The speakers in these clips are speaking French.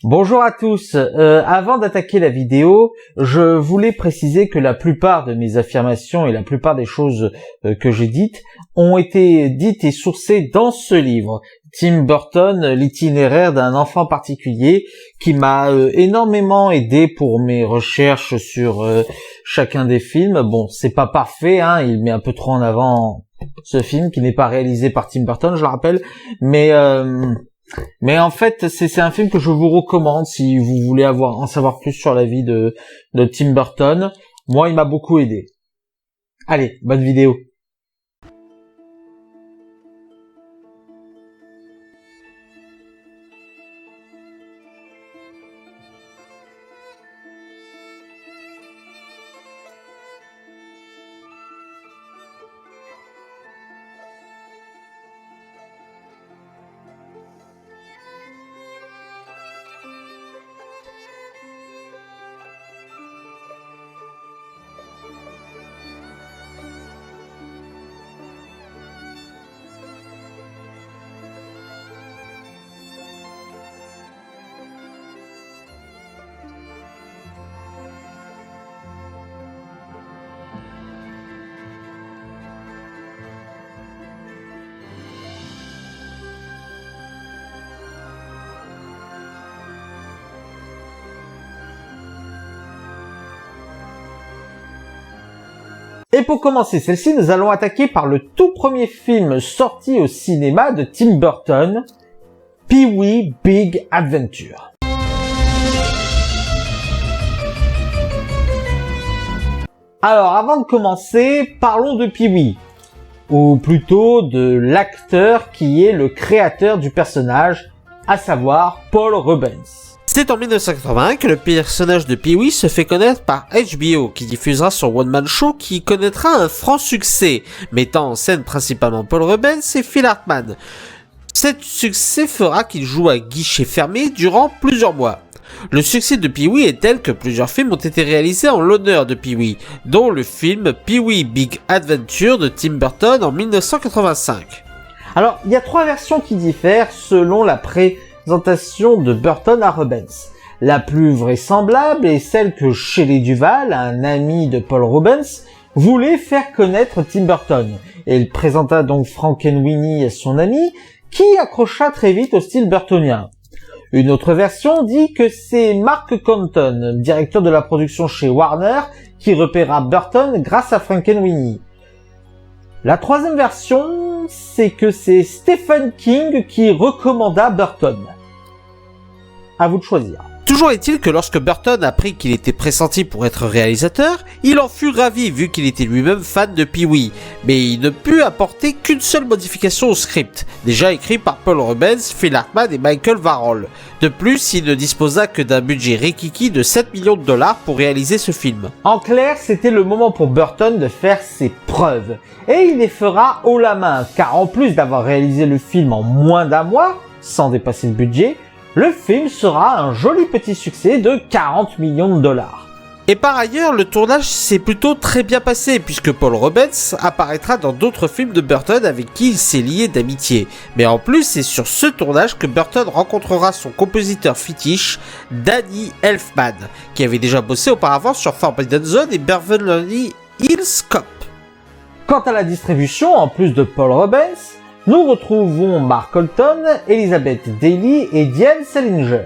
Bonjour à tous. Avant d'attaquer la vidéo, je voulais préciser que la plupart de mes affirmations et la plupart des choses que j'ai dites ont été dites et sourcées dans ce livre, Tim Burton, l'itinéraire d'un enfant particulier, qui m'a énormément aidé pour mes recherches sur chacun des films. Bon, c'est pas parfait, hein, il met un peu trop en avant ce film qui n'est pas réalisé par Tim Burton, je le rappelle, mais en fait, c'est un film que je vous recommande si vous voulez en savoir plus sur la vie de Tim Burton. Moi, il m'a beaucoup aidé. Allez, bonne vidéo. Et pour commencer celle-ci, nous allons attaquer par le tout premier film sorti au cinéma de Tim Burton, Pee-wee Big Adventure. Alors, avant de commencer, parlons de Pee-wee, ou plutôt de l'acteur qui est le créateur du personnage, à savoir Paul Reubens. C'est en 1981 que le personnage de Pee-wee se fait connaître par HBO, qui diffusera son one-man show qui connaîtra un franc succès, mettant en scène principalement Paul Reubens et Phil Hartman. Cet succès fera qu'il joue à guichet fermé durant plusieurs mois. Le succès de Pee-wee est tel que plusieurs films ont été réalisés en l'honneur de Pee-wee, dont le film Pee-wee Big Adventure de Tim Burton en 1985. Alors, il y a 3 versions qui diffèrent selon la présentation de Burton à Reubens. La plus vraisemblable est celle que Shelley Duvall, un ami de Paul Reubens, voulait faire connaître Tim Burton. Et il présenta donc Frankenweenie à son ami, qui accrocha très vite au style burtonien. Une autre version dit que c'est Mark Compton, directeur de la production chez Warner, qui repéra Burton grâce à Frankenweenie. La troisième version, c'est que c'est Stephen King qui recommanda Burton. À vous de choisir. Toujours est-il que lorsque Burton apprit qu'il était pressenti pour être réalisateur, il en fut ravi vu qu'il était lui-même fan de Pee-wee, mais il ne put apporter qu'une seule modification au script, déjà écrit par Paul Reubens, Phil Hartman et Michael Varrol. De plus, il ne disposa que d'un budget rikiki de 7 millions de dollars pour réaliser ce film. En clair, c'était le moment pour Burton de faire ses preuves, et il les fera haut la main, car en plus d'avoir réalisé le film en moins d'un mois, sans dépasser le budget, le film sera un joli petit succès de 40 millions de dollars. Et par ailleurs, le tournage s'est plutôt très bien passé puisque Paul Reubens apparaîtra dans d'autres films de Burton avec qui il s'est lié d'amitié. Mais en plus, c'est sur ce tournage que Burton rencontrera son compositeur fétiche, Danny Elfman, qui avait déjà bossé auparavant sur Forbidden Zone et Beverly Hills Cop. Quant à la distribution, en plus de Paul Reubens, nous retrouvons Mark Colton, Elizabeth Daily et Diane Salinger.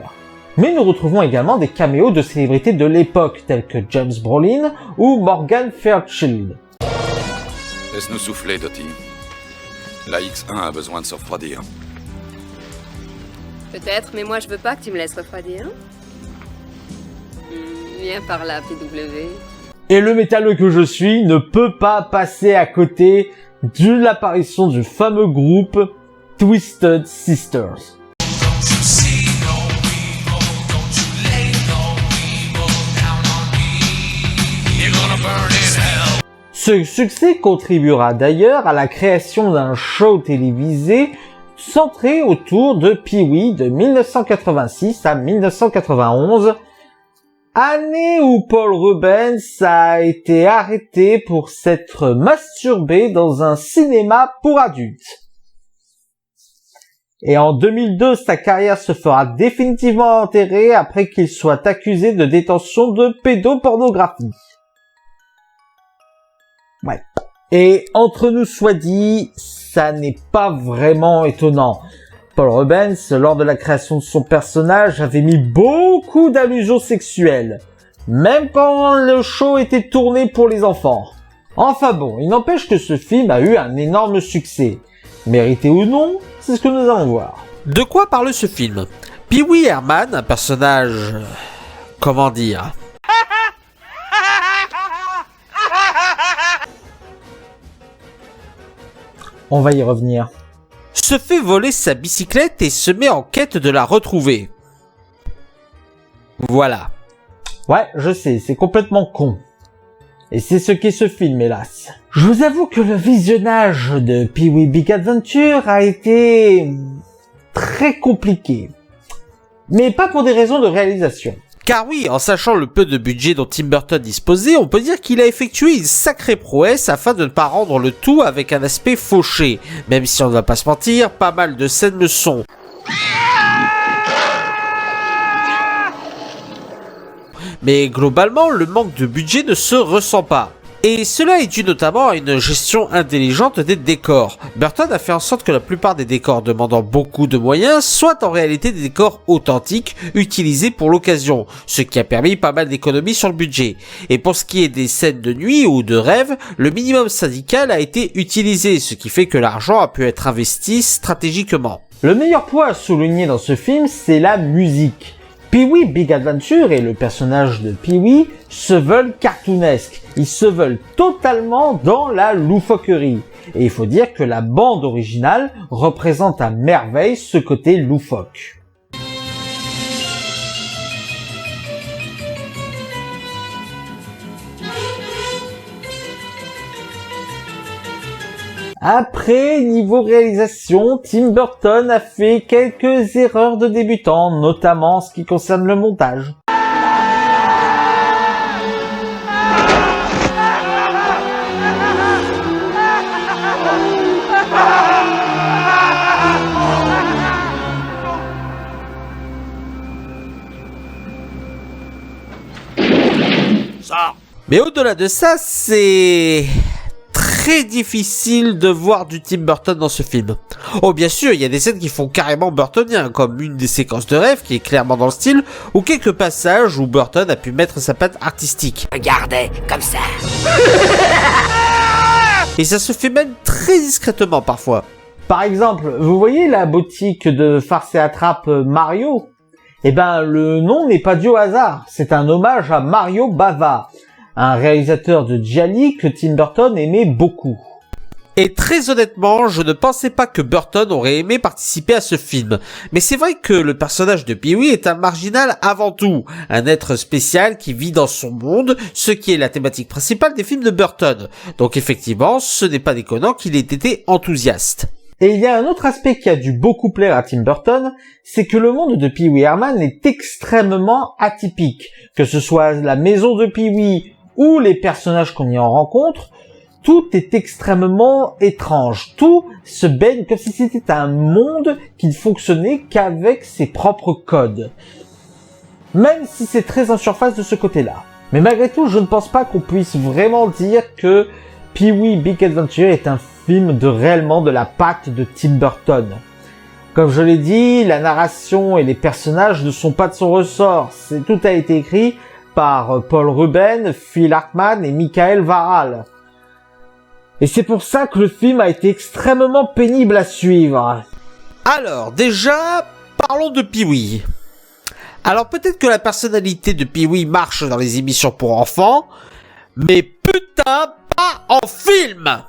Mais nous retrouvons également des caméos de célébrités de l'époque, tels que James Brolin ou Morgan Fairchild. Laisse-nous souffler, Dottie. La X1 a besoin de se refroidir. Peut-être, mais moi je veux pas que tu me laisses refroidir. Viens par là, PW. Et le métalleux que je suis ne peut pas passer à côté de l'apparition du fameux groupe Twisted Sisters. Ce succès contribuera d'ailleurs à la création d'un show télévisé centré autour de Pee-wee de 1986 à 1991, année où Paul Reubens a été arrêté pour s'être masturbé dans un cinéma pour adultes. Et en 2002, sa carrière se fera définitivement enterrer après qu'il soit accusé de détention de pédopornographie. Ouais. Et entre nous soit dit, ça n'est pas vraiment étonnant. Paul Rubens, lors de la création de son personnage, avait mis beaucoup d'allusions sexuelles, même quand le show était tourné pour les enfants. Enfin bon, il n'empêche que ce film a eu un énorme succès. Mérité ou non, c'est ce que nous allons voir. De quoi parle ce film? Pee-wee Herman, un personnage... comment dire? On va y revenir. Se fait voler sa bicyclette et se met en quête de la retrouver. Voilà. Ouais, je sais, c'est complètement con. Et c'est ce qu'est ce film, hélas. Je vous avoue que le visionnage de Pee-wee Big Adventure a été très compliqué. Mais pas pour des raisons de réalisation. Car oui, en sachant le peu de budget dont Tim Burton disposait, on peut dire qu'il a effectué une sacrée prouesse afin de ne pas rendre le tout avec un aspect fauché. Même si on ne va pas se mentir, pas mal de scènes le sont. Mais globalement, le manque de budget ne se ressent pas. Et cela est dû notamment à une gestion intelligente des décors. Burton a fait en sorte que la plupart des décors demandant beaucoup de moyens soient en réalité des décors authentiques utilisés pour l'occasion, ce qui a permis pas mal d'économies sur le budget. Et pour ce qui est des scènes de nuit ou de rêve, le minimum syndical a été utilisé, ce qui fait que l'argent a pu être investi stratégiquement. Le meilleur point à souligner dans ce film, c'est la musique. Pee-wee Big Adventure et le personnage de Pee-wee se veulent cartoonesques. Ils se veulent totalement dans la loufoquerie. Et il faut dire que la bande originale représente à merveille ce côté loufoque. Après, niveau réalisation, Tim Burton a fait quelques erreurs de débutant, notamment en ce qui concerne le montage. Mais au-delà de ça, c'est... très difficile de voir du Tim Burton dans ce film. Oh bien sûr, il y a des scènes qui font carrément burtonien, comme une des séquences de rêve qui est clairement dans le style, ou quelques passages où Burton a pu mettre sa patte artistique. Regardez, comme ça. Et ça se fait même très discrètement parfois. Par exemple, vous voyez la boutique de farce et attrape Mario? Eh ben, le nom n'est pas dû au hasard, c'est un hommage à Mario Bava, un réalisateur de gialli que Tim Burton aimait beaucoup. Et très honnêtement, je ne pensais pas que Burton aurait aimé participer à ce film. Mais c'est vrai que le personnage de Pee-wee est un marginal avant tout, un être spécial qui vit dans son monde, ce qui est la thématique principale des films de Burton. Donc effectivement, ce n'est pas déconnant qu'il ait été enthousiaste. Et il y a un autre aspect qui a dû beaucoup plaire à Tim Burton, c'est que le monde de Pee-wee Herman est extrêmement atypique. Que ce soit la maison de Pee-wee ou les personnages qu'on y en rencontre, tout est extrêmement étrange. Tout se baigne comme si c'était un monde qui ne fonctionnait qu'avec ses propres codes. Même si c'est très en surface de ce côté-là. Mais malgré tout, je ne pense pas qu'on puisse vraiment dire que Pee-wee Big Adventure est un film réellement de la patte de Tim Burton. Comme je l'ai dit, la narration et les personnages ne sont pas de son ressort. Tout a été écrit par Paul Rubens, Phil Hartman et Michael Varal. Et c'est pour ça que le film a été extrêmement pénible à suivre. Alors, déjà, parlons de Pee-wee. Alors peut-être que la personnalité de Pee-wee marche dans les émissions pour enfants, mais putain, pas en film!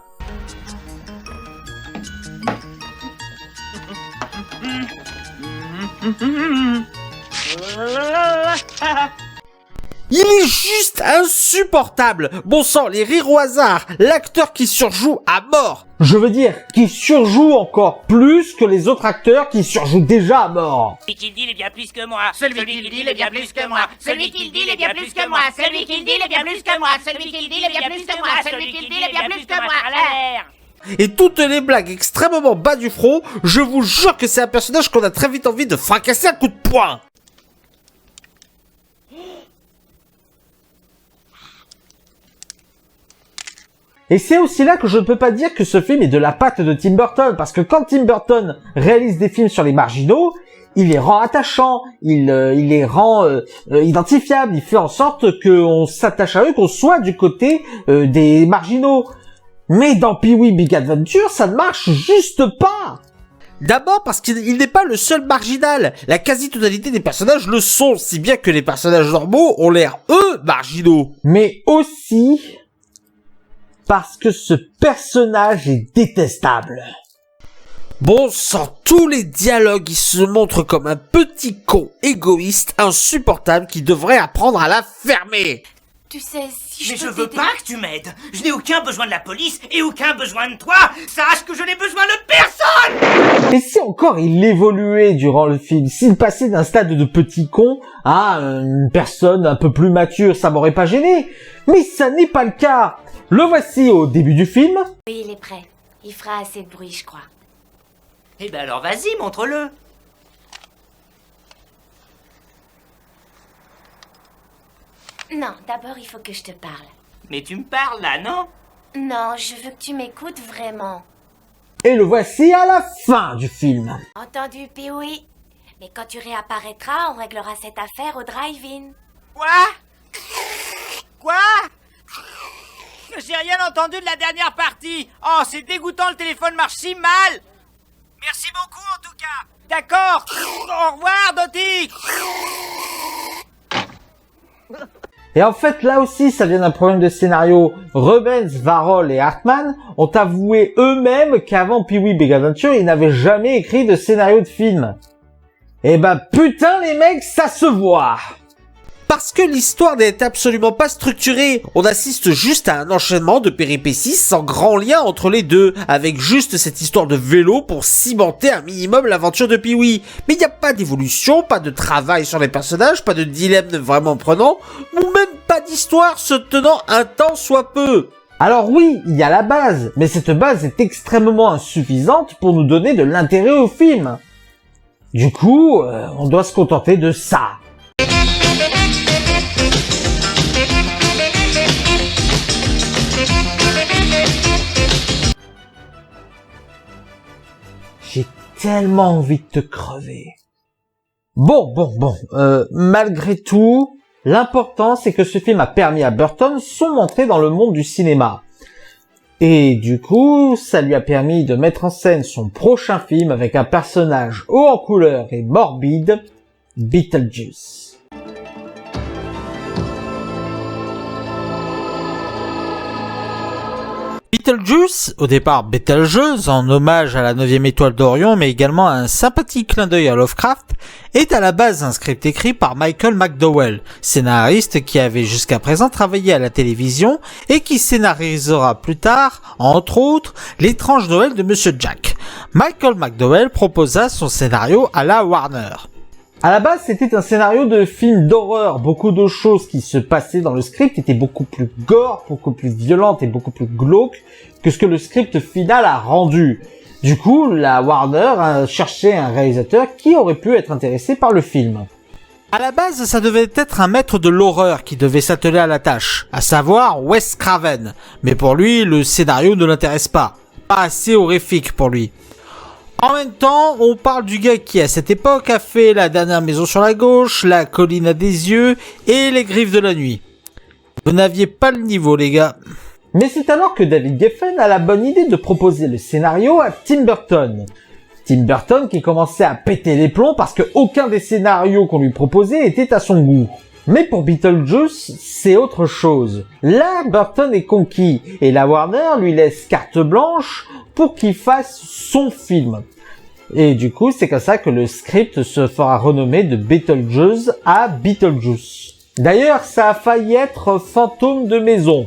Il est juste insupportable. Bon sang, les rires au hasard, l'acteur qui surjoue à mort. Je veux dire, qui surjoue encore plus que les autres acteurs qui surjouent déjà à mort. Celui qui le dit, il est bien plus que moi. Celui qui le dit, il est bien plus que moi. Celui qui le dit, il est bien plus que moi. Celui qui le dit, il est bien plus que moi. Celui qui le dit, il est bien plus que moi. Celui qui le dit, il est bien plus que moi. À l'air. Et toutes les blagues extrêmement bas du front, je vous jure que c'est un personnage qu'on a très vite envie de fracasser à coups de poing. Et c'est aussi là que je ne peux pas dire que ce film est de la patte de Tim Burton, parce que quand Tim Burton réalise des films sur les marginaux, il les rend attachants, il les rend identifiables, il fait en sorte qu'on s'attache à eux, qu'on soit du côté des marginaux. Mais dans Pee-wee Big Adventure, ça ne marche juste pas. D'abord parce qu'il n'est pas le seul marginal. La quasi-totalité des personnages le sont, si bien que les personnages normaux ont l'air, eux, marginaux. Mais aussi parce que ce personnage est détestable. Bon sang, tous les dialogues, il se montre comme un petit con égoïste, insupportable, qui devrait apprendre à la fermer. Tu sais, si Mais je je peux veux t'aider- pas que tu m'aides. Je n'ai aucun besoin de la police et aucun besoin de toi. Sache que je n'ai besoin de personne. Et si encore il évoluait durant le film, s'il passait d'un stade de petit con à une personne un peu plus mature, ça m'aurait pas gêné. Mais ça n'est pas le cas. Le voici au début du film. Oui, il est prêt. Il fera assez de bruit, je crois. Eh ben alors vas-y, montre-le. Non, d'abord, il faut que je te parle. Mais tu me parles là, non? Non, je veux que tu m'écoutes vraiment. Et le voici à la fin du film. Entendu, Pee-wee? Mais quand tu réapparaîtras, on réglera cette affaire au drive-in. Quoi? Quoi? J'ai rien entendu de la dernière partie. Oh, c'est dégoûtant, le téléphone marche si mal. Merci beaucoup en tout cas. D'accord. Au revoir, Dottie. Et en fait, là aussi, ça vient d'un problème de scénario. Rubens, Varol et Hartman ont avoué eux-mêmes qu'avant Pee-wee Big Adventure, ils n'avaient jamais écrit de scénario de film. Eh ben, putain, les mecs, ça se voit! Parce que l'histoire n'est absolument pas structurée. On assiste juste à un enchaînement de péripéties sans grand lien entre les deux, avec juste cette histoire de vélo pour cimenter un minimum l'aventure de Pee-wee. Mais il n'y a pas d'évolution, pas de travail sur les personnages, pas de dilemme vraiment prenant, ou même pas d'histoire se tenant un tant soit peu. Alors oui, il y a la base, mais cette base est extrêmement insuffisante pour nous donner de l'intérêt au film. Du coup, on doit se contenter de ça. J'ai tellement envie de te crever. Bon, malgré tout, l'important c'est que ce film a permis à Burton son entrée dans le monde du cinéma. Et du coup, ça lui a permis de mettre en scène son prochain film avec un personnage haut en couleur et morbide, Beetlejuice. Beetlejuice, au départ Betelgeuse, en hommage à la 9e étoile d'Orion, mais également un sympathique clin d'œil à Lovecraft, est à la base un script écrit par Michael McDowell, scénariste qui avait jusqu'à présent travaillé à la télévision et qui scénarisera plus tard, entre autres, L'étrange Noël de Monsieur Jack. Michael McDowell proposa son scénario à la Warner. À la base, c'était un scénario de film d'horreur. Beaucoup de choses qui se passaient dans le script étaient beaucoup plus gore, beaucoup plus violentes et beaucoup plus glauques que ce que le script final a rendu. Du coup, la Warner a cherché un réalisateur qui aurait pu être intéressé par le film. À la base, ça devait être un maître de l'horreur qui devait s'atteler à la tâche, à savoir Wes Craven. Mais pour lui, le scénario ne l'intéresse pas. Pas assez horrifique pour lui. En même temps, on parle du gars qui, à cette époque, a fait La dernière maison sur la gauche, La colline à des yeux et Les griffes de la nuit. Vous n'aviez pas le niveau, les gars. Mais c'est alors que David Geffen a la bonne idée de proposer le scénario à Tim Burton. Tim Burton qui commençait à péter les plombs parce que aucun des scénarios qu'on lui proposait était à son goût. Mais pour Beetlejuice, c'est autre chose. Là, Burton est conquis et la Warner lui laisse carte blanche pour qu'il fasse son film. Et du coup, c'est comme ça que le script se fera renommer de Beetlejuice à Beetlejuice. D'ailleurs, ça a failli être Fantôme de maison.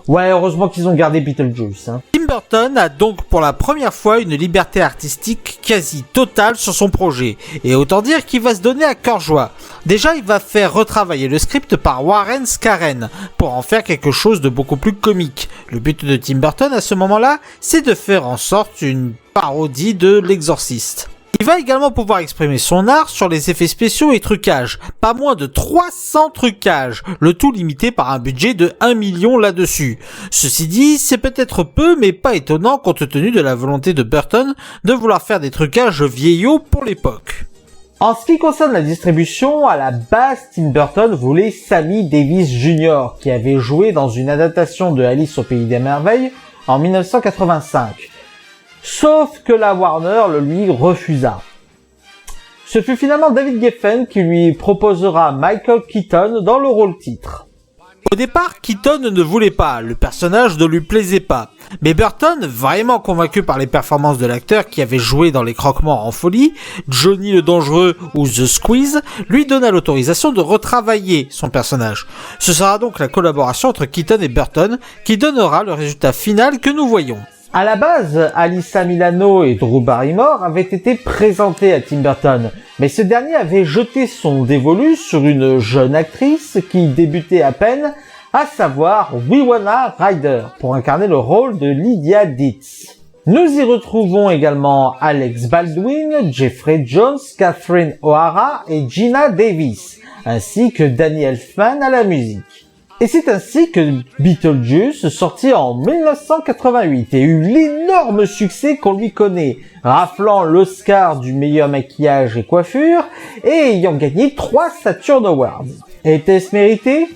Ouais, heureusement qu'ils ont gardé Beetlejuice. Hein. Tim Burton a donc pour la première fois une liberté artistique quasi totale sur son projet, et autant dire qu'il va se donner à cœur joie. Déjà, il va faire retravailler le script par Warren Scarren pour en faire quelque chose de beaucoup plus comique. Le but de Tim Burton à ce moment-là, c'est de faire en sorte une parodie de L'Exorciste. Il va également pouvoir exprimer son art sur les effets spéciaux et trucages. Pas moins de 300 trucages, le tout limité par un budget de 1 million là-dessus. Ceci dit, c'est peut-être peu, mais pas étonnant compte tenu de la volonté de Burton de vouloir faire des trucages vieillots pour l'époque. En ce qui concerne la distribution, à la base, Tim Burton voulait Sammy Davis Jr., qui avait joué dans une adaptation de Alice au Pays des Merveilles en 1985. Sauf que la Warner le lui refusa. Ce fut finalement David Geffen qui lui proposera Michael Keaton dans le rôle titre. Au départ, Keaton ne voulait pas, le personnage ne lui plaisait pas. Mais Burton, vraiment convaincu par les performances de l'acteur qui avait joué dans Les Croque-Morts en folie, Johnny le Dangereux ou The Squeeze, lui donna l'autorisation de retravailler son personnage. Ce sera donc la collaboration entre Keaton et Burton qui donnera le résultat final que nous voyons. À la base, Alyssa Milano et Drew Barrymore avaient été présentés à Tim Burton, mais ce dernier avait jeté son dévolu sur une jeune actrice qui débutait à peine, à savoir Winona Ryder, pour incarner le rôle de Lydia Dietz. Nous y retrouvons également Alex Baldwin, Jeffrey Jones, Catherine O'Hara et Gina Davis, ainsi que Danny Elfman à la musique. Et c'est ainsi que Beetlejuice, sorti en 1988, et eut l'énorme succès qu'on lui connaît, raflant l'Oscar du meilleur maquillage et coiffure, et ayant gagné 3 Saturn Awards. Était-ce mérité ?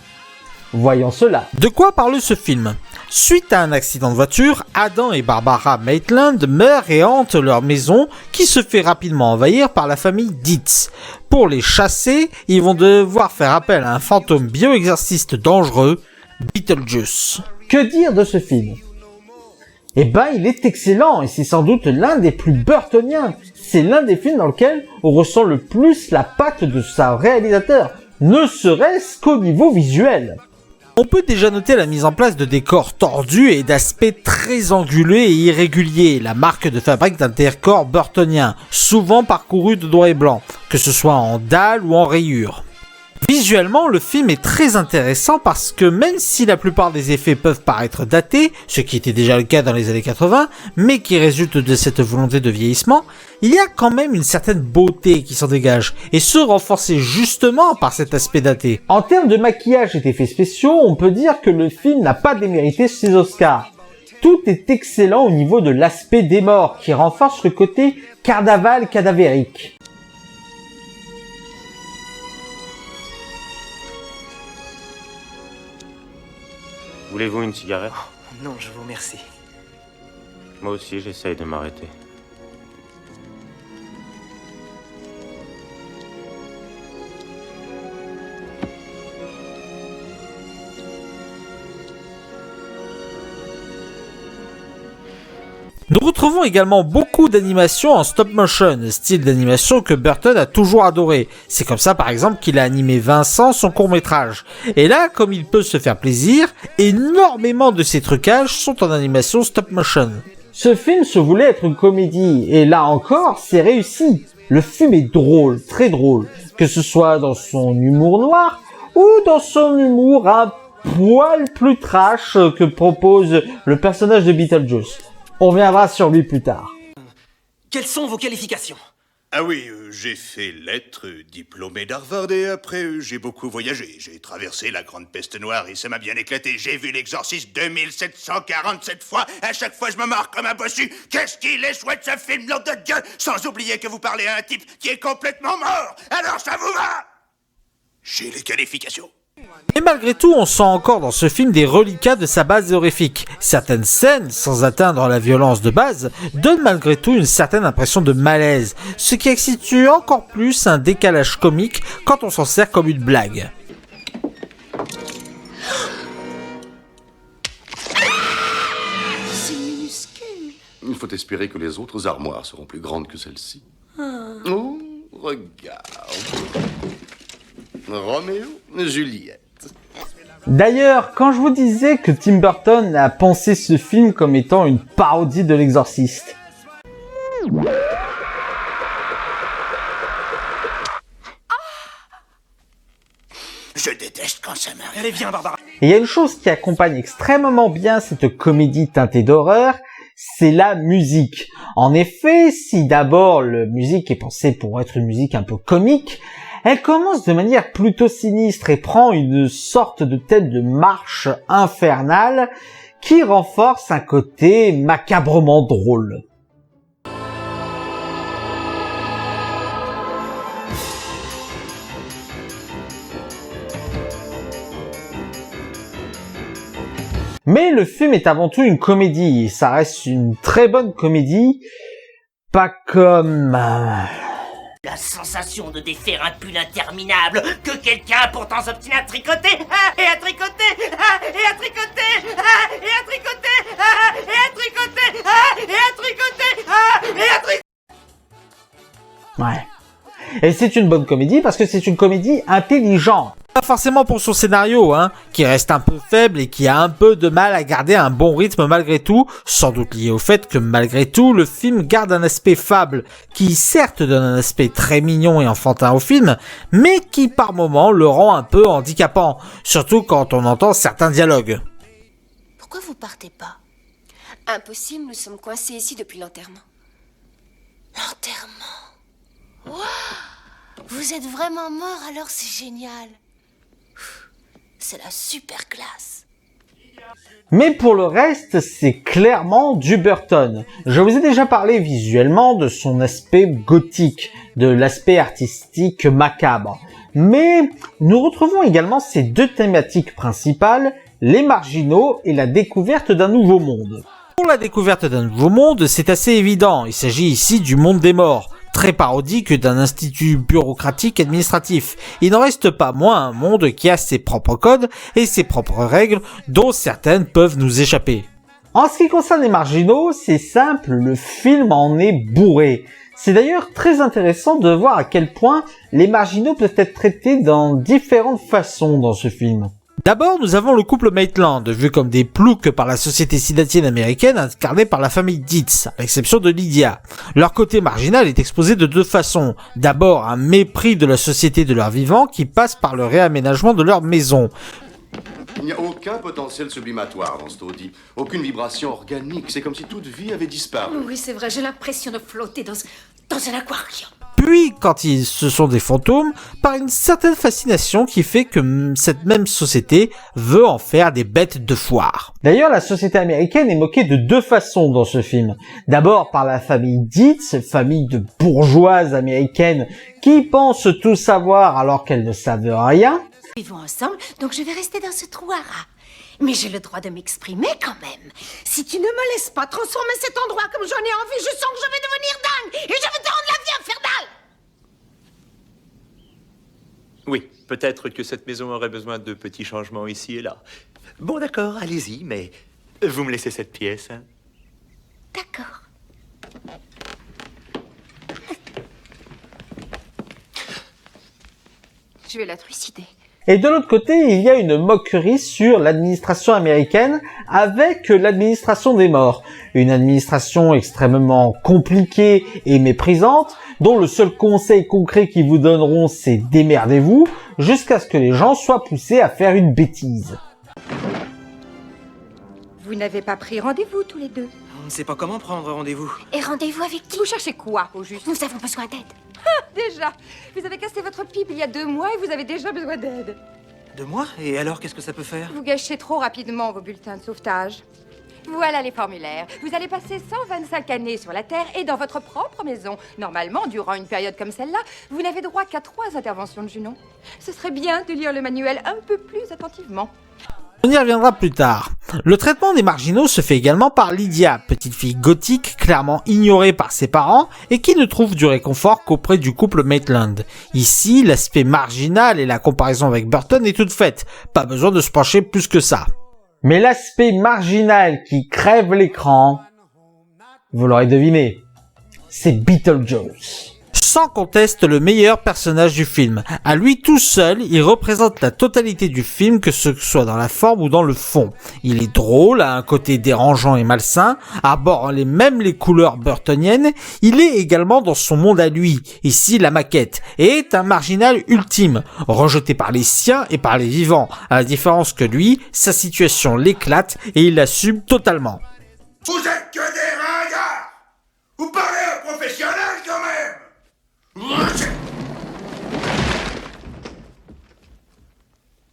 Voyons cela. De quoi parle ce film ? Suite à un accident de voiture, Adam et Barbara Maitland meurent et hantent leur maison qui se fait rapidement envahir par la famille Dietz. Pour les chasser, ils vont devoir faire appel à un fantôme bioexorciste dangereux, Beetlejuice. Que dire de ce film ? Eh ben, il est excellent et c'est sans doute l'un des plus burtoniens. C'est l'un des films dans lequel on ressent le plus la patte de sa réalisateur, ne serait-ce qu'au niveau visuel. On peut déjà noter la mise en place de décors tordus et d'aspects très anguleux et irréguliers, la marque de fabrique d'un décor burtonien, souvent parcouru de noir et blanc, que ce soit en dalles ou en rayures. Visuellement, le film est très intéressant parce que même si la plupart des effets peuvent paraître datés, ce qui était déjà le cas dans les années 80, mais qui résulte de cette volonté de vieillissement, il y a quand même une certaine beauté qui s'en dégage, et ce renforcée justement par cet aspect daté. En termes de maquillage et d'effets spéciaux, on peut dire que le film n'a pas démérité ses Oscars. Tout est excellent au niveau de l'aspect des morts, qui renforce le côté carnaval cadavérique. Voulez-vous une cigarette? Non, je vous remercie. Moi aussi, j'essaye de m'arrêter. Nous retrouvons également beaucoup d'animations en stop motion, style d'animation que Burton a toujours adoré. C'est comme ça par exemple qu'il a animé Vincent, son court-métrage. Et là, comme il peut se faire plaisir, énormément de ses trucages sont en animation stop motion. Ce film se voulait être une comédie, et là encore, c'est réussi. Le film est drôle, très drôle, que ce soit dans son humour noir, ou dans son humour un poil plus trash que propose le personnage de Beetlejuice. On reviendra sur lui plus tard. Quelles sont vos qualifications? Ah oui, j'ai fait lettres, diplômé d'Harvard et après j'ai beaucoup voyagé. J'ai traversé la grande peste noire et ça m'a bien éclaté. J'ai vu l'Exorciste 2747 fois. À chaque fois je me marre comme un bossu. Qu'est-ce qu'il est chouette ce film, nom de Dieu! Sans oublier que vous parlez à un type qui est complètement mort. Alors ça vous va? J'ai les qualifications. Et malgré tout, on sent encore dans ce film des reliquats de sa base horrifique. Certaines scènes, sans atteindre la violence de base, donnent malgré tout une certaine impression de malaise, ce qui accentue encore plus un décalage comique quand on s'en sert comme une blague. C'est minuscule. Il faut espérer que les autres armoires seront plus grandes que celle-ci. Oh, regarde. Roméo, Juliette. D'ailleurs, quand je vous disais que Tim Burton a pensé ce film comme étant une parodie de l'Exorciste, Je déteste quand ça m'arrive. Allez, viens, Barbara. et il y a une chose qui accompagne extrêmement bien cette comédie teintée d'horreur, c'est la musique. En effet, si d'abord la musique est pensée pour être une musique un peu comique, elle commence de manière plutôt sinistre et prend une sorte de thème de marche infernale qui renforce un côté macabrement drôle. Mais le film est avant tout une comédie, et ça reste une très bonne comédie, pas comme... La sensation de défaire un pull interminable que quelqu'un pourtant s'obstine à tricoter, et à tricoter, et à tricoter, et à tricoter, et à tricoter, et à tricoter, et à tricoter. Ouais. Et c'est une bonne comédie parce que c'est une comédie intelligente. Pas forcément pour son scénario, qui reste un peu faible et qui a un peu de mal à garder un bon rythme malgré tout, sans doute lié au fait que malgré tout, le film garde un aspect fable, qui certes donne un aspect très mignon et enfantin au film, mais qui par moments le rend un peu handicapant, surtout quand on entend certains dialogues. Pourquoi vous partez pas? Impossible, nous sommes coincés ici depuis l'enterrement. L'enterrement. Waouh! Vous êtes vraiment mort, alors c'est génial. C'est la super classe. Mais pour le reste, c'est clairement du Burton. Je vous ai déjà parlé visuellement de son aspect gothique, de l'aspect artistique macabre. Mais nous retrouvons également ces deux thématiques principales, les marginaux et la découverte d'un nouveau monde. Pour la découverte d'un nouveau monde, c'est assez évident, il s'agit ici du monde des morts, très parodique d'un institut bureaucratique administratif. Il n'en reste pas moins un monde qui a ses propres codes et ses propres règles, dont certaines peuvent nous échapper. En ce qui concerne les marginaux, c'est simple, le film en est bourré. C'est d'ailleurs très intéressant de voir à quel point les marginaux peuvent être traités dans différentes façons dans ce film. D'abord, nous avons le couple Maitland, vu comme des ploucs par la société sidatienne américaine incarnée par la famille Dietz, à l'exception de Lydia. Leur côté marginal est exposé de deux façons. D'abord, un mépris de la société de leur vivant qui passe par le réaménagement de leur maison. Il n'y a aucun potentiel sublimatoire dans ce taudis. Aucune vibration organique. C'est comme si toute vie avait disparu. Oui, c'est vrai, j'ai l'impression de flotter dans un aquarium. Puis, quand ce sont des fantômes, par une certaine fascination qui fait que cette même société veut en faire des bêtes de foire. D'ailleurs, la société américaine est moquée de deux façons dans ce film. D'abord par la famille Dietz, famille de bourgeoises américaines qui pensent tout savoir alors qu'elles ne savent rien. Nous vivons ensemble, donc je vais rester dans ce trou à rats. Mais j'ai le droit de m'exprimer quand même. Si tu ne me laisses pas transformer cet endroit comme j'en ai envie, je sens que je vais devenir dingue et je vais te rendre la vie infernale. Oui, peut-être que cette maison aurait besoin de petits changements ici et là. Bon, d'accord, allez-y, mais vous me laissez cette pièce, hein? D'accord. Je vais la trucider. Et de l'autre côté, il y a une moquerie sur l'administration américaine avec l'administration des morts. Une administration extrêmement compliquée et méprisante, dont le seul conseil concret qu'ils vous donneront, c'est démerdez-vous, jusqu'à ce que les gens soient poussés à faire une bêtise. Vous n'avez pas pris rendez-vous tous les deux? On ne sait pas comment prendre rendez-vous. Et rendez-vous avec qui? Vous cherchez quoi, au juste? Nous avons besoin d'aide. Ah, déjà! Vous avez cassé votre pipe il y a 2 mois et vous avez déjà besoin d'aide. 2 mois? Et alors, qu'est-ce que ça peut faire? Vous gâchez trop rapidement vos bulletins de sauvetage. Voilà les formulaires. Vous allez passer 125 années sur la Terre et dans votre propre maison. Normalement, durant une période comme celle-là, vous n'avez droit qu'à 3 interventions de Junon. Ce serait bien de lire le manuel un peu plus attentivement. On y reviendra plus tard. Le traitement des marginaux se fait également par Lydia, petite fille gothique clairement ignorée par ses parents et qui ne trouve du réconfort qu'auprès du couple Maitland. Ici, l'aspect marginal et la comparaison avec Burton est toute faite. Pas besoin de se pencher plus que ça. Mais l'aspect marginal qui crève l'écran, vous l'aurez deviné, c'est Beetlejuice. sans conteste le meilleur personnage du film. À lui tout seul, il représente la totalité du film, que ce soit dans la forme ou dans le fond. Il est drôle, a un côté dérangeant et malsain, arbore les couleurs burtoniennes. Il est également dans son monde à lui, ici la maquette, et est un marginal ultime, rejeté par les siens et par les vivants. À la différence que lui, sa situation l'éclate et il l'assume totalement. Vous êtes que des ringards! Vous parlez à un professionnel quand même!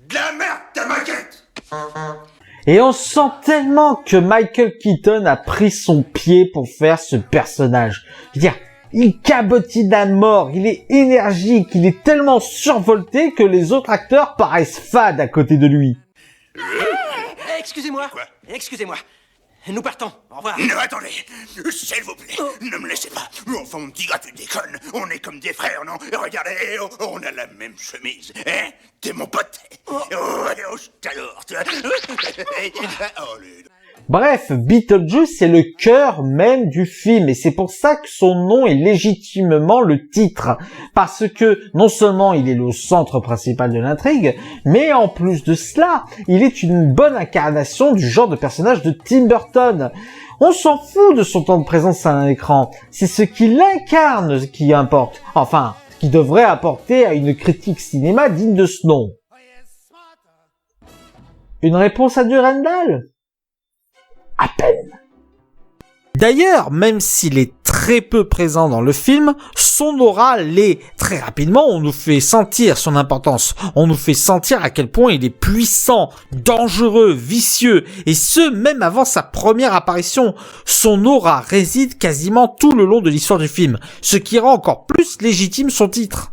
De la merde, ta maquette! Et on sent tellement que Michael Keaton a pris son pied pour faire ce personnage. Je veux dire, il cabotine à mort, il est énergique, il est tellement survolté que les autres acteurs paraissent fades à côté de lui. Excusez-moi. Quoi? Excusez-moi. Nous partons. Au revoir. Non, attendez. S'il vous plaît, ne me laissez pas. Enfin, mon petit gars, tu déconnes. On est comme des frères, non? Regardez, on a la même chemise. Hein? T'es mon pote. Oh, je t'adore. Bref, Beetlejuice est le cœur même du film et c'est pour ça que son nom est légitimement le titre. Parce que non seulement il est le centre principal de l'intrigue, mais en plus de cela, il est une bonne incarnation du genre de personnage de Tim Burton. On s'en fout de son temps de présence à un écran, c'est ce qu'il incarne qui importe. Enfin, ce qui devrait apporter à une critique cinéma digne de ce nom. Une réponse à Durandal ? À peine. D'ailleurs, même s'il est très peu présent dans le film, son aura l'est. Très rapidement, on nous fait sentir son importance. On nous fait sentir à quel point il est puissant, dangereux, vicieux, et ce, même avant sa première apparition. Son aura réside quasiment tout le long de l'histoire du film, ce qui rend encore plus légitime son titre.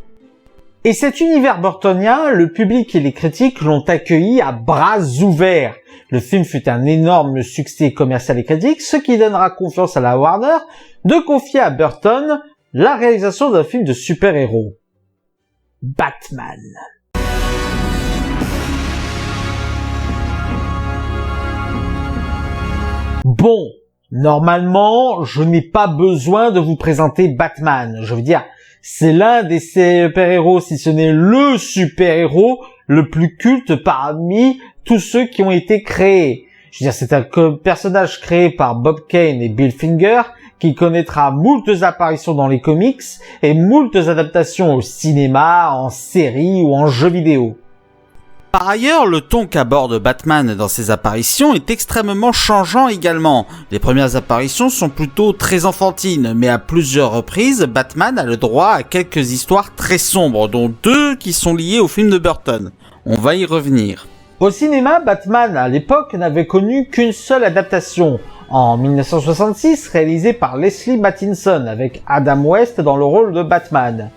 Et cet univers burtonien, le public et les critiques l'ont accueilli à bras ouverts. Le film fut un énorme succès commercial et critique, ce qui donnera confiance à la Warner de confier à Burton la réalisation d'un film de super-héros. Batman. Bon, normalement, je n'ai pas besoin de vous présenter Batman. Je veux dire, c'est l'un des super-héros, si ce n'est le super-héros le plus culte parmi tous ceux qui ont été créés. Je veux dire, c'est un personnage créé par Bob Kane et Bill Finger qui connaîtra moultes apparitions dans les comics et moultes adaptations au cinéma, en série ou en jeux vidéo. Par ailleurs, le ton qu'aborde Batman dans ses apparitions est extrêmement changeant également. Les premières apparitions sont plutôt très enfantines, mais à plusieurs reprises, Batman a le droit à quelques histoires très sombres, dont 2 qui sont liées au film de Burton. On va y revenir. Au cinéma, Batman, à l'époque, n'avait connu qu'une seule adaptation, en 1966, réalisée par Leslie Mattinson, avec Adam West dans le rôle de Batman.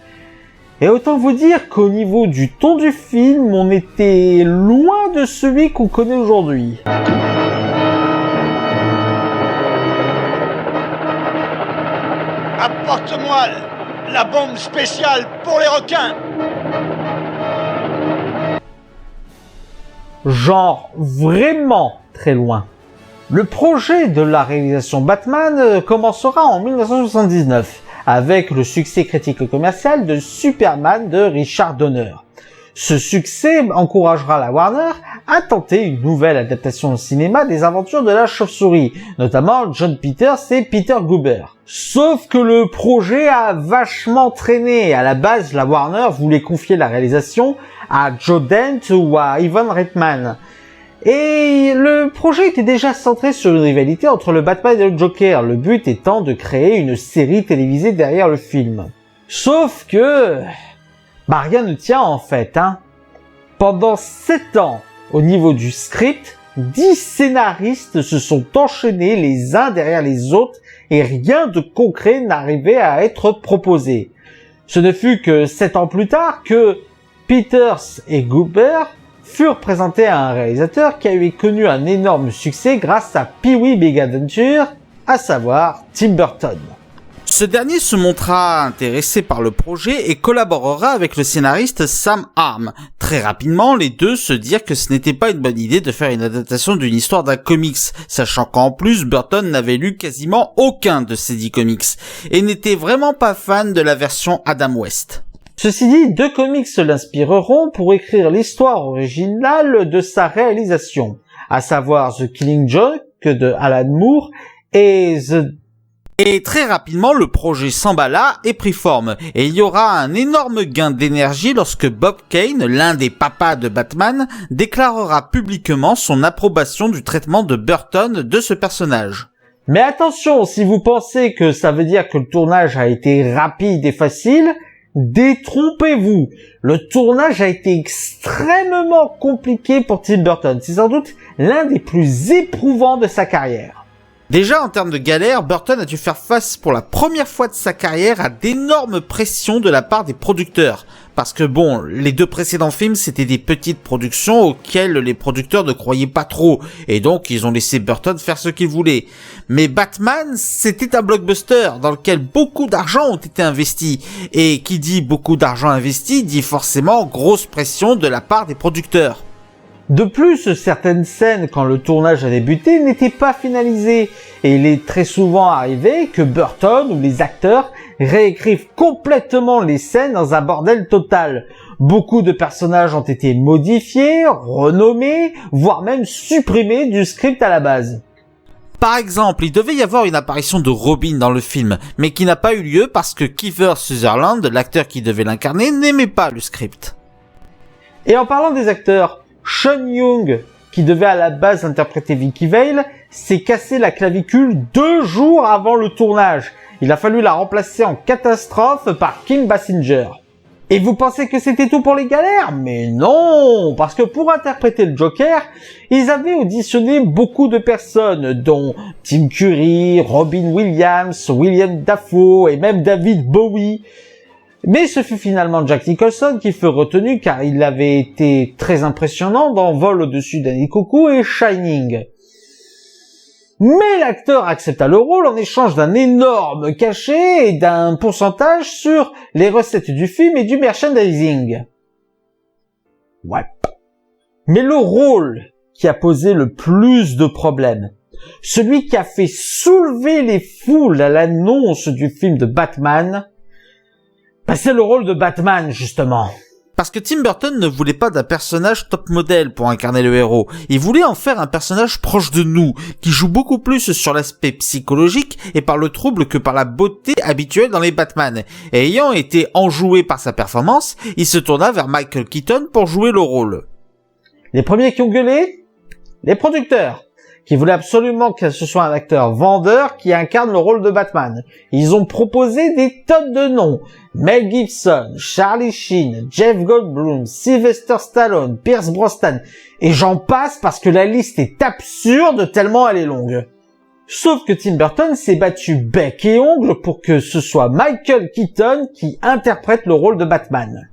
Et autant vous dire qu'au niveau du ton du film, on était loin de celui qu'on connaît aujourd'hui. Apporte-moi la bombe spéciale pour les requins! Genre vraiment très loin. Le projet de la réalisation Batman commencera en 1979 avec le succès critique et commercial de Superman de Richard Donner. Ce succès encouragera la Warner à tenter une nouvelle adaptation au cinéma des aventures de la chauve-souris, notamment John Peters et Peter Guber. Sauf que le projet a vachement traîné. À la base, la Warner voulait confier la réalisation à Joe Dante ou à Ivan Reitman. Et le projet était déjà centré sur une rivalité entre le Batman et le Joker, le but étant de créer une série télévisée derrière le film. Sauf que... rien ne tient en fait, Pendant 7 ans, au niveau du script, 10 scénaristes se sont enchaînés les uns derrière les autres et rien de concret n'arrivait à être proposé. Ce ne fut que 7 ans plus tard que Peters et Guber furent présentés à un réalisateur qui avait connu un énorme succès grâce à Pee-wee Big Adventure, à savoir Tim Burton. Ce dernier se montra intéressé par le projet et collaborera avec le scénariste Sam Harm. Très rapidement, les deux se dirent que ce n'était pas une bonne idée de faire une adaptation d'une histoire d'un comics, sachant qu'en plus Burton n'avait lu quasiment aucun de ces 10 comics, et n'était vraiment pas fan de la version Adam West. Ceci dit, 2 comics l'inspireront pour écrire l'histoire originale de sa réalisation, à savoir The Killing Joke de Alan Moore Et très rapidement, le projet s'emballa et prit forme, et il y aura un énorme gain d'énergie lorsque Bob Kane, l'un des papas de Batman, déclarera publiquement son approbation du traitement de Burton de ce personnage. Mais attention, si vous pensez que ça veut dire que le tournage a été rapide et facile, détrompez-vous. Le tournage a été extrêmement compliqué pour Tim Burton. C'est sans doute l'un des plus éprouvants de sa carrière. Déjà, en termes de galère, Burton a dû faire face pour la première fois de sa carrière à d'énormes pressions de la part des producteurs. Parce que bon, les 2 précédents films, c'était des petites productions auxquelles les producteurs ne croyaient pas trop. Et donc, ils ont laissé Burton faire ce qu'il voulait. Mais Batman, c'était un blockbuster dans lequel beaucoup d'argent ont été investis. Et qui dit beaucoup d'argent investi, dit forcément grosse pression de la part des producteurs. De plus, certaines scènes, quand le tournage a débuté, n'étaient pas finalisées, et il est très souvent arrivé que Burton ou les acteurs réécrivent complètement les scènes dans un bordel total. Beaucoup de personnages ont été modifiés, renommés, voire même supprimés du script à la base. Par exemple, il devait y avoir une apparition de Robin dans le film, mais qui n'a pas eu lieu parce que Kiefer Sutherland, l'acteur qui devait l'incarner, n'aimait pas le script. Et en parlant des acteurs, Sean Young, qui devait à la base interpréter Vicky Vale, s'est cassé la clavicule 2 jours avant le tournage. Il a fallu la remplacer en catastrophe par Kim Basinger. Et vous pensez que c'était tout pour les galères? Mais non, parce que pour interpréter le Joker, ils avaient auditionné beaucoup de personnes, dont Tim Curry, Robin Williams, William Dafoe et même David Bowie. Mais ce fut finalement Jack Nicholson qui fut retenu car il avait été très impressionnant dans Vol au-dessus d'un nid de coucou et Shining. Mais l'acteur accepta le rôle en échange d'un énorme cachet et d'un pourcentage sur les recettes du film et du merchandising. Ouais. Mais le rôle qui a posé le plus de problèmes, celui qui a fait soulever les foules à l'annonce du film de Batman, c'est le rôle de Batman, justement. Parce que Tim Burton ne voulait pas d'un personnage top modèle pour incarner le héros. Il voulait en faire un personnage proche de nous, qui joue beaucoup plus sur l'aspect psychologique et par le trouble que par la beauté habituelle dans les Batman. Et ayant été enjoué par sa performance, il se tourna vers Michael Keaton pour jouer le rôle. Les premiers qui ont gueulé? Les producteurs, qui voulaient absolument que ce soit un acteur vendeur qui incarne le rôle de Batman. Ils ont proposé des tonnes de noms. Mel Gibson, Charlie Sheen, Jeff Goldblum, Sylvester Stallone, Pierce Brosnan, et j'en passe parce que la liste est absurde tellement elle est longue. Sauf que Tim Burton s'est battu bec et ongle pour que ce soit Michael Keaton qui interprète le rôle de Batman.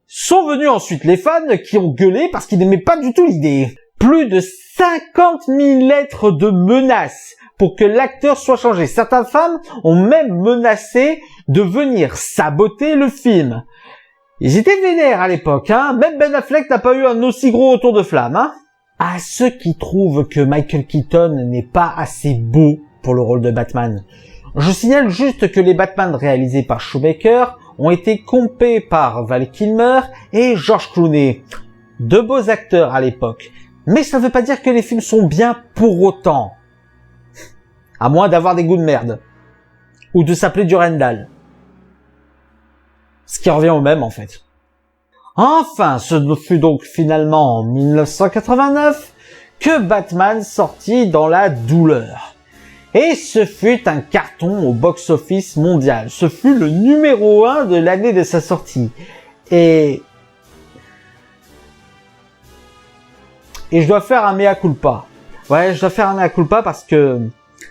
Sont venus ensuite les fans qui ont gueulé parce qu'ils n'aimaient pas du tout l'idée. Plus de 50 000 lettres de menaces pour que l'acteur soit changé. Certaines femmes ont même menacé de venir saboter le film. Ils étaient vénères à l'époque, hein. Même Ben Affleck n'a pas eu un aussi gros retour de flamme, hein. À ceux qui trouvent que Michael Keaton n'est pas assez beau pour le rôle de Batman, je signale juste que les Batman réalisés par Shoemaker ont été compés par Val Kilmer et George Clooney. De beaux acteurs à l'époque. Mais ça ne veut pas dire que les films sont bien pour autant. À moins d'avoir des goûts de merde. Ou de s'appeler Durandal. Ce qui revient au même en fait. Enfin, ce fut donc finalement en 1989 que Batman sortit dans la douleur. Et ce fut un carton au box-office mondial. Ce fut le numéro 1 de l'année de sa sortie. Et je dois faire un mea culpa. Ouais, je dois faire un mea culpa parce que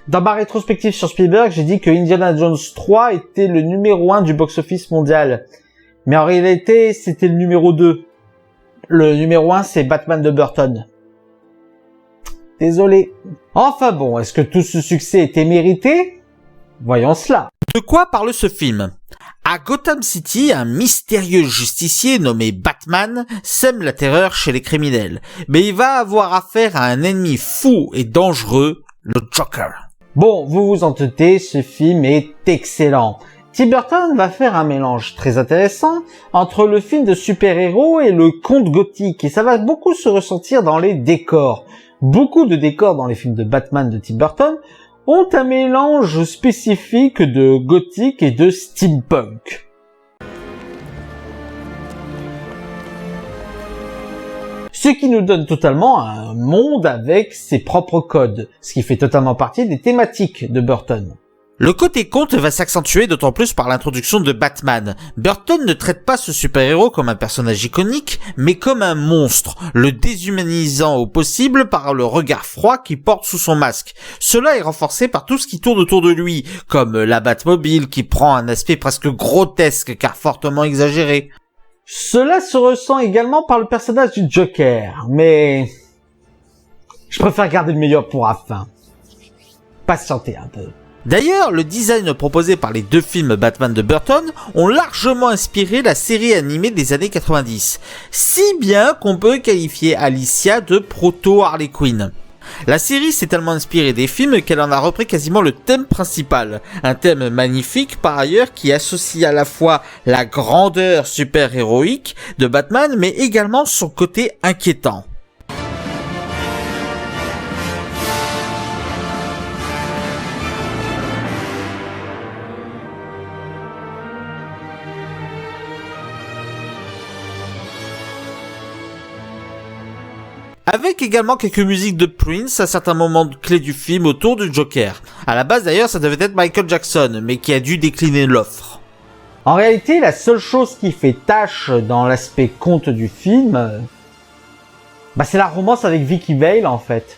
dans ma rétrospective sur Spielberg, j'ai dit que Indiana Jones 3 était le numéro 1 du box-office mondial. Mais en réalité, c'était le numéro 2. Le numéro 1, c'est Batman de Burton. désolé. Enfin bon, est-ce que tout ce succès était mérité? Voyons cela. De quoi parle ce film? À Gotham City, un mystérieux justicier nommé Batman sème la terreur chez les criminels, mais il va avoir affaire à un ennemi fou et dangereux, le Joker. Bon, vous vous en doutez, ce film est excellent. Tim Burton va faire un mélange très intéressant entre le film de super-héros et le conte gothique, et ça va beaucoup se ressentir dans les décors. Beaucoup de décors dans les films de Batman de Tim Burton ont un mélange spécifique de gothique et de steampunk. Ce qui nous donne totalement un monde avec ses propres codes, ce qui fait totalement partie des thématiques de Burton. Le côté conte va s'accentuer d'autant plus par l'introduction de Batman. Burton ne traite pas ce super-héros comme un personnage iconique, mais comme un monstre, le déshumanisant au possible par le regard froid qu'il porte sous son masque. Cela est renforcé par tout ce qui tourne autour de lui, comme la Batmobile qui prend un aspect presque grotesque car fortement exagéré. Cela se ressent également par le personnage du Joker, mais je préfère garder le meilleur pour la fin. Patientez un peu. D'ailleurs, le design proposé par les deux films Batman de Burton ont largement inspiré la série animée des années 90, si bien qu'on peut qualifier Alicia de proto-Harley Quinn. La série s'est tellement inspirée des films qu'elle en a repris quasiment le thème principal, un thème magnifique par ailleurs qui associe à la fois la grandeur super-héroïque de Batman mais également son côté inquiétant. Avec également quelques musiques de Prince à certains moments clés du film autour du Joker. À la base d'ailleurs ça devait être Michael Jackson, mais qui a dû décliner l'offre. En réalité, la seule chose qui fait tâche dans l'aspect conte du film, c'est la romance avec Vicky Vale en fait.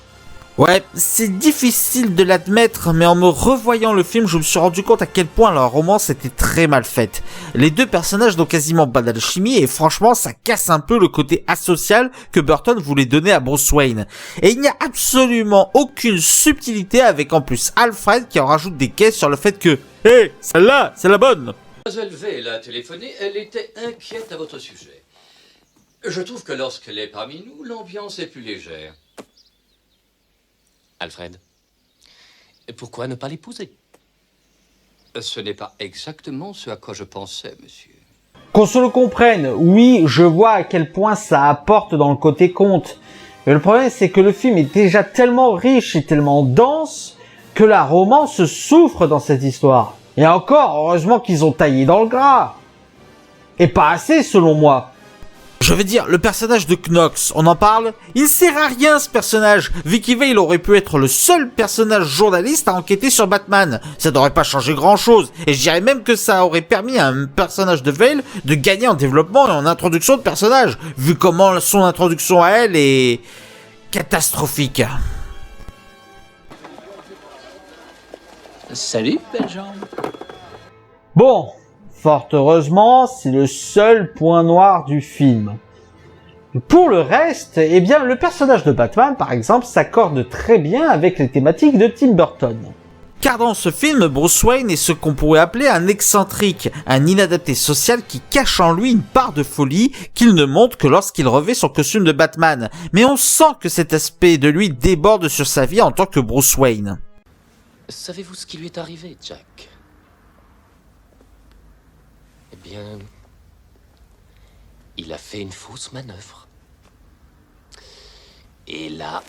Ouais, c'est difficile de l'admettre, mais en me revoyant le film, je me suis rendu compte à quel point la romance était très mal faite. Les deux personnages n'ont quasiment pas d'alchimie et franchement, ça casse un peu le côté asocial que Burton voulait donner à Bruce Wayne. Et il n'y a absolument aucune subtilité avec en plus Alfred qui en rajoute des caisses sur le fait que « Hé, celle-là, c'est la bonne !» Mademoiselle V l'a téléphoné, elle était inquiète à votre sujet. Je trouve que lorsqu'elle est parmi nous, l'ambiance est plus légère. Alfred, pourquoi ne pas l'épouser? Ce n'est pas exactement ce à quoi je pensais, monsieur. Qu'on se le comprenne, oui, je vois à quel point ça apporte dans le côté conte. Mais le problème, c'est que le film est déjà tellement riche et tellement dense que la romance souffre dans cette histoire. Et encore, heureusement qu'ils ont taillé dans le gras. Et pas assez, selon moi. Je veux dire, le personnage de Knox, on en parle? Il ne sert à rien ce personnage. Vicky Vale aurait pu être le seul personnage journaliste à enquêter sur Batman. Ça n'aurait pas changé grand chose. Et je dirais même que ça aurait permis à un personnage de Vale de gagner en développement et en introduction de personnage. Vu comment son introduction à elle est catastrophique. Salut, belle jambe. Bon. Fort heureusement, c'est le seul point noir du film. Pour le reste, eh bien, le personnage de Batman, par exemple, s'accorde très bien avec les thématiques de Tim Burton. Car dans ce film, Bruce Wayne est ce qu'on pourrait appeler un excentrique, un inadapté social qui cache en lui une part de folie qu'il ne montre que lorsqu'il revêt son costume de Batman. Mais on sent que cet aspect de lui déborde sur sa vie en tant que Bruce Wayne. Savez-vous ce qui lui est arrivé, Jack? Eh bien, il a fait une fausse manœuvre. Et là,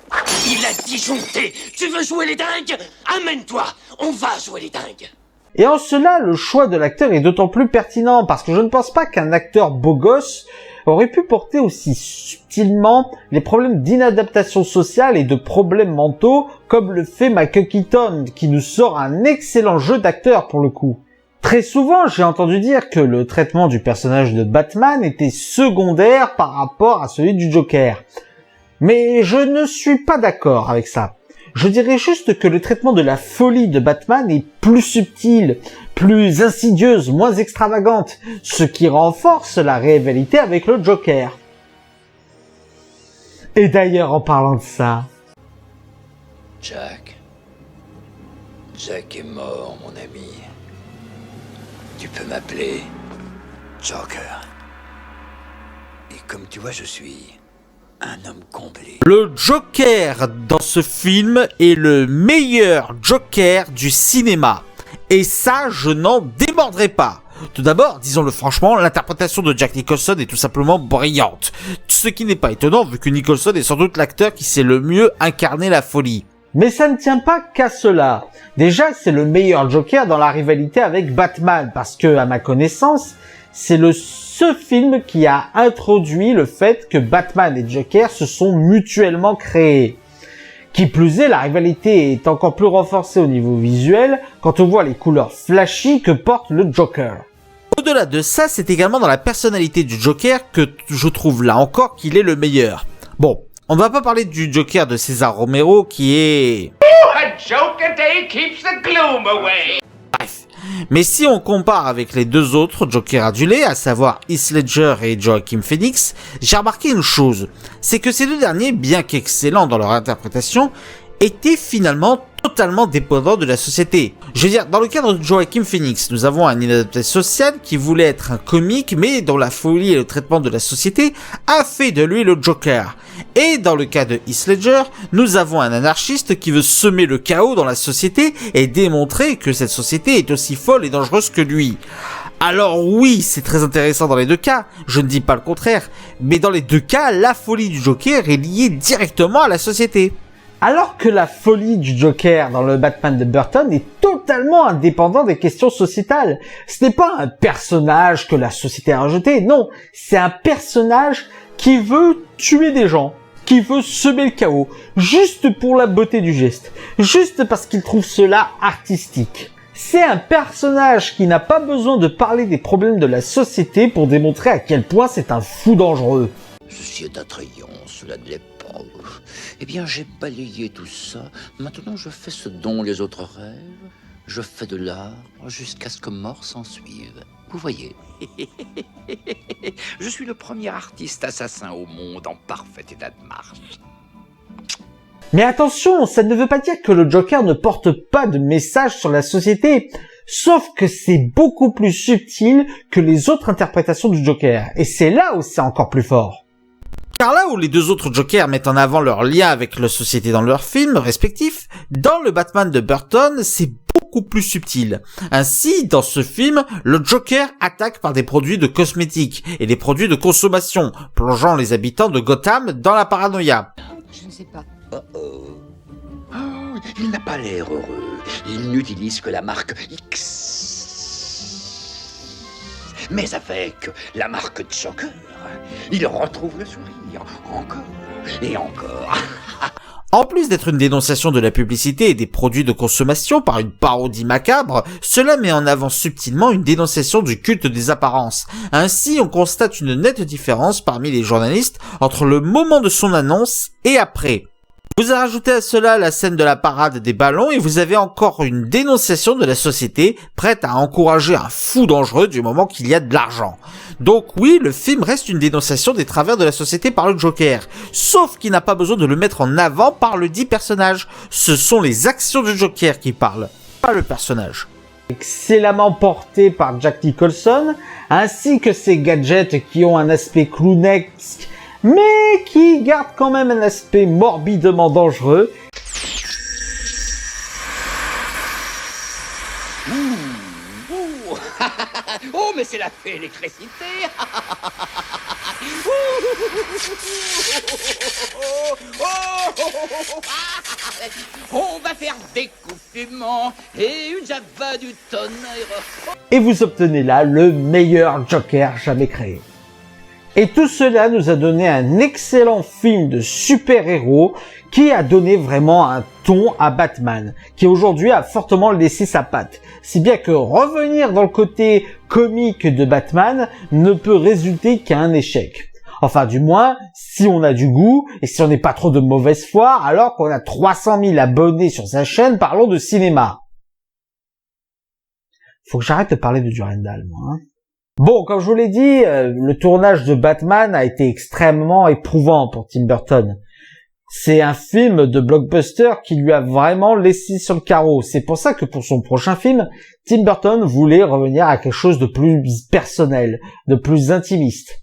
il a disjoncté. Tu veux jouer les dingues? Amène-toi, on va jouer les dingues. Et en cela, le choix de l'acteur est d'autant plus pertinent, parce que je ne pense pas qu'un acteur beau gosse aurait pu porter aussi subtilement les problèmes d'inadaptation sociale et de problèmes mentaux, comme le fait Michael Keaton, qui nous sort un excellent jeu d'acteur pour le coup. Très souvent, j'ai entendu dire que le traitement du personnage de Batman était secondaire par rapport à celui du Joker. Mais je ne suis pas d'accord avec ça. Je dirais juste que le traitement de la folie de Batman est plus subtil, plus insidieuse, moins extravagante, ce qui renforce la rivalité avec le Joker. Et d'ailleurs, en parlant de ça, Jack. Jack est mort, mon ami. Tu peux m'appeler Joker. Et comme tu vois, je suis un homme comblé. Le Joker dans ce film est le meilleur Joker du cinéma. Et ça, je n'en démordrai pas. Tout d'abord, disons-le franchement, l'interprétation de Jack Nicholson est tout simplement brillante. Ce qui n'est pas étonnant vu que Nicholson est sans doute l'acteur qui sait le mieux incarner la folie. Mais ça ne tient pas qu'à cela. Déjà, c'est le meilleur Joker dans la rivalité avec Batman, parce que, à ma connaissance, c'est ce film qui a introduit le fait que Batman et Joker se sont mutuellement créés. Qui plus est, la rivalité est encore plus renforcée au niveau visuel quand on voit les couleurs flashy que porte le Joker. Au-delà de ça, c'est également dans la personnalité du Joker que je trouve là encore qu'il est le meilleur. Bon, on ne va pas parler du Joker de César Romero qui est... A joke a day keeps the gloom away. Bref. Mais si on compare avec les deux autres Jokers adulés, à savoir Heath Ledger et Joaquin Phoenix, j'ai remarqué une chose, c'est que ces deux derniers, bien qu'excellents dans leur interprétation, étaient finalement totalement dépendants de la société. Je veux dire, dans le cadre de Joaquin Phoenix, nous avons un inadapté social qui voulait être un comique, mais dont la folie et le traitement de la société a fait de lui le Joker. Et dans le cas de Heath Ledger, nous avons un anarchiste qui veut semer le chaos dans la société et démontrer que cette société est aussi folle et dangereuse que lui. Alors oui, c'est très intéressant dans les deux cas, je ne dis pas le contraire, mais dans les deux cas, la folie du Joker est liée directement à la société. Alors que la folie du Joker dans le Batman de Burton est totalement indépendant des questions sociétales. Ce n'est pas un personnage que la société a rejeté, non, c'est un personnage qui veut tuer des gens, qui veut semer le chaos, juste pour la beauté du geste, juste parce qu'il trouve cela artistique. C'est un personnage qui n'a pas besoin de parler des problèmes de la société pour démontrer à quel point c'est un fou dangereux. Ceci est attrayant, cela ne l'est pas. Eh bien, j'ai balayé tout ça. Maintenant, je fais ce dont les autres rêvent. Je fais de l'art jusqu'à ce que mort s'en suive. Vous voyez, je suis le premier artiste assassin au monde en parfait état de marche. Mais attention, ça ne veut pas dire que le Joker ne porte pas de message sur la société. Sauf que c'est beaucoup plus subtil que les autres interprétations du Joker. Et c'est là où c'est encore plus fort. Car là où les deux autres Jokers mettent en avant leur lien avec la société dans leurs films respectifs, dans le Batman de Burton, c'est beaucoup plus subtil. Ainsi, dans ce film, le Joker attaque par des produits de cosmétiques et des produits de consommation, plongeant les habitants de Gotham dans la paranoïa. Je ne sais pas. Il n'a pas l'air heureux. Il n'utilise que la marque X. Mais avec la marque Joker, il retrouve le sourire, encore et encore. En plus d'être une dénonciation de la publicité et des produits de consommation par une parodie macabre, cela met en avant subtilement une dénonciation du culte des apparences. Ainsi, on constate une nette différence parmi les journalistes entre le moment de son annonce et après. Vous ajoutez à cela la scène de la parade des ballons et vous avez encore une dénonciation de la société prête à encourager un fou dangereux du moment qu'il y a de l'argent. Donc oui, le film reste une dénonciation des travers de la société par le Joker, sauf qu'il n'a pas besoin de le mettre en avant par le dit personnage. Ce sont les actions du Joker qui parlent, pas le personnage. Excellemment porté par Jack Nicholson, ainsi que ses gadgets qui ont un aspect clownesque, mais qui garde quand même un aspect morbidement dangereux. Oh, mais c'est la fée électricité. On va faire des coups fumants et une java du tonnerre. Et vous obtenez là le meilleur Joker jamais créé. Et tout cela nous a donné un excellent film de super-héros qui a donné vraiment un ton à Batman, qui aujourd'hui a fortement laissé sa patte. Si bien que revenir dans le côté comique de Batman ne peut résulter qu'à un échec. Enfin, du moins, si on a du goût, et si on n'est pas trop de mauvaise foi, alors qu'on a 300 000 abonnés sur sa chaîne parlant de cinéma. Faut que j'arrête de parler de Durandal, moi, hein. Bon, comme je vous l'ai dit, le tournage de Batman a été extrêmement éprouvant pour Tim Burton. C'est un film de blockbuster qui lui a vraiment laissé sur le carreau. C'est pour ça que pour son prochain film, Tim Burton voulait revenir à quelque chose de plus personnel, de plus intimiste.